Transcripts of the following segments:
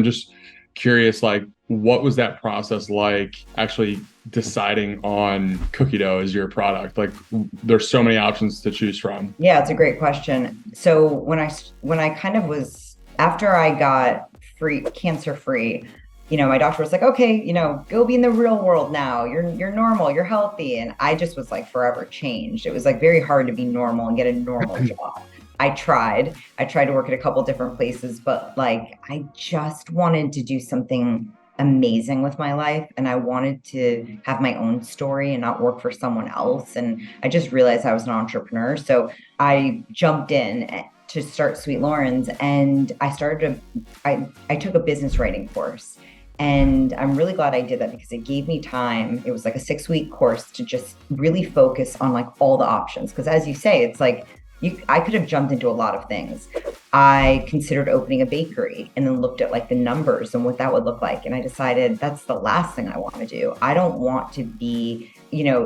I'm just curious, like, what was that process like actually deciding on cookie dough as your product? Like, there's so many options to choose from. Yeah, it's a great question. So when I kind of was after I got free cancer free, my doctor was like, "Okay, go be in the real world now. You're normal, you're healthy." And I just was like forever changed. It was like very hard to be normal and get a normal job. I tried to work at a couple different places, but like I just wanted to do something amazing with my life, and I wanted to have my own story and not work for someone else. And I just realized I was an entrepreneur. So I jumped in to start Sweet Loren's, and I took a business writing course. And I'm really glad I did that because it gave me time. It was like a 6-week course to just really focus on like all the options. Because as you say, it's like I could have jumped into a lot of things. I considered opening a bakery and then looked at like the numbers and what that would look like. And I decided that's the last thing I want to do. I don't want to be,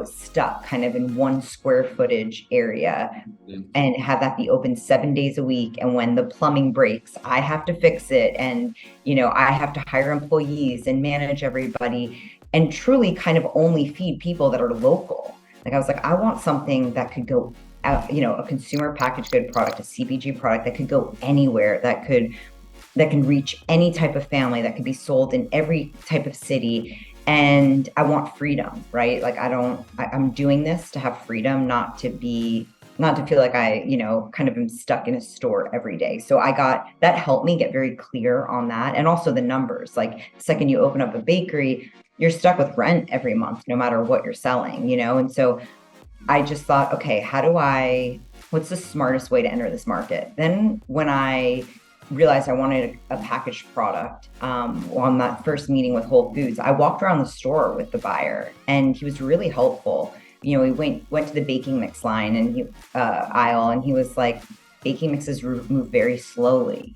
stuck kind of in one square footage area and have that be open 7 days a week. And when the plumbing breaks, I have to fix it. And, I have to hire employees and manage everybody and truly kind of only feed people that are local. Like I was like, I want something that could go out, a consumer packaged good product, a CPG product that could go anywhere, that can reach any type of family, that could be sold in every type of city. And I want freedom, right? Like I'm doing this to have freedom, not to feel like I, kind of am stuck in a store every day. So that helped me get very clear on that. And also the numbers, like the second you open up a bakery, you're stuck with rent every month, no matter what you're selling, And so I just thought, okay, what's the smartest way to enter this market? Then when I realized I wanted a packaged product, on that first meeting with Whole Foods, I walked around the store with the buyer and he was really helpful. We went to the baking mix line and aisle, and he was like, baking mixes move very slowly.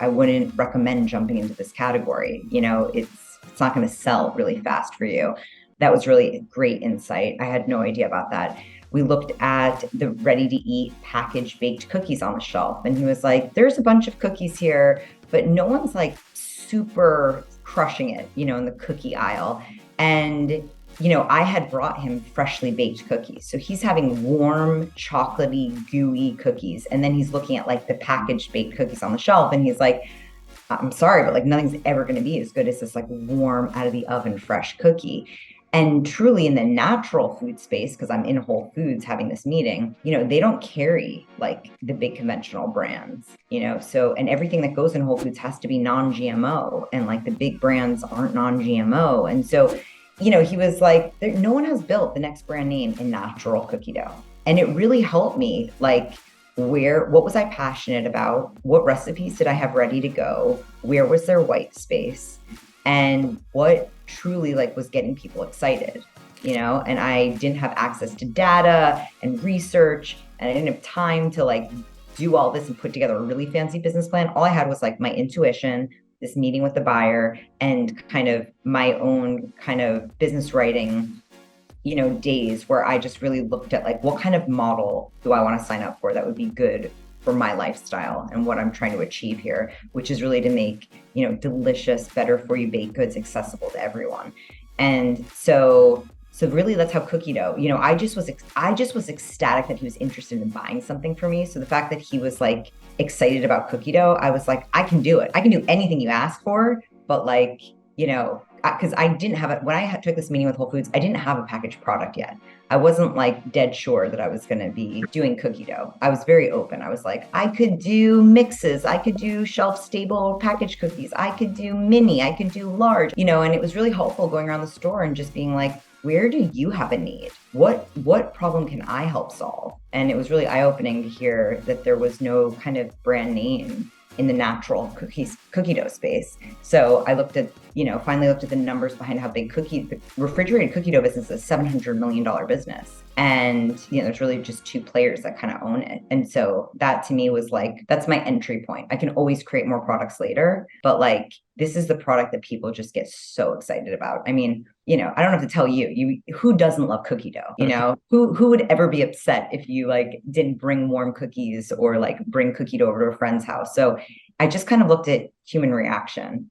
I wouldn't recommend jumping into this category. It's not going to sell really fast for you. That was really great insight. I had no idea about that. We looked at the ready to eat packaged baked cookies on the shelf, and he was like, there's a bunch of cookies here, but no one's like super crushing it, in the cookie aisle. And I had brought him freshly baked cookies. So he's having warm, chocolatey, gooey cookies. And then he's looking at like the packaged baked cookies on the shelf, and he's like, I'm sorry, but like nothing's ever going to be as good as this like warm out of the oven fresh cookie. And truly in the natural food space, because I'm in Whole Foods having this meeting, they don't carry like the big conventional brands, so, and everything that goes in Whole Foods has to be non-GMO, and like the big brands aren't non-GMO. And so, he was like, no one has built the next brand name in natural cookie dough. And it really helped me, like, what was I passionate about? What recipes did I have ready to go? Where was their white space? And what truly like was getting people excited, and I didn't have access to data and research, and I didn't have time to like do all this and put together a really fancy business plan. All I had was like my intuition, this meeting with the buyer, and kind of my own kind of business writing, days where I just really looked at like, what kind of model do I want to sign up for that would be good for my lifestyle and what I'm trying to achieve here, which is really to make, delicious, better for you baked goods accessible to everyone. And so really that's how cookie dough, I just was ecstatic that he was interested in buying something for me. So the fact that he was like excited about cookie dough, I was like, I can do it. I can do anything you ask for, but like, because I didn't have it when I took this meeting with Whole Foods, I didn't have a packaged product yet. I wasn't like dead sure that I was going to be doing cookie dough. I was very open. I was like, I could do mixes. I could do shelf stable packaged cookies. I could do mini. I could do large, and it was really helpful going around the store and just being like, where do you have a need? What problem can I help solve? And it was really eye-opening to hear that there was no kind of brand name in the natural cookie dough space. So I finally looked at the numbers behind how big the refrigerated cookie dough business is a $700 million business. And, there's really just two players that kind of own it. And so that to me was like, that's my entry point. I can always create more products later, but like, this is the product that people just get so excited about. I mean, I don't have to tell you, who doesn't love cookie dough? Who would ever be upset if you like didn't bring warm cookies or like bring cookie dough over to a friend's house? So I just kind of looked at human reaction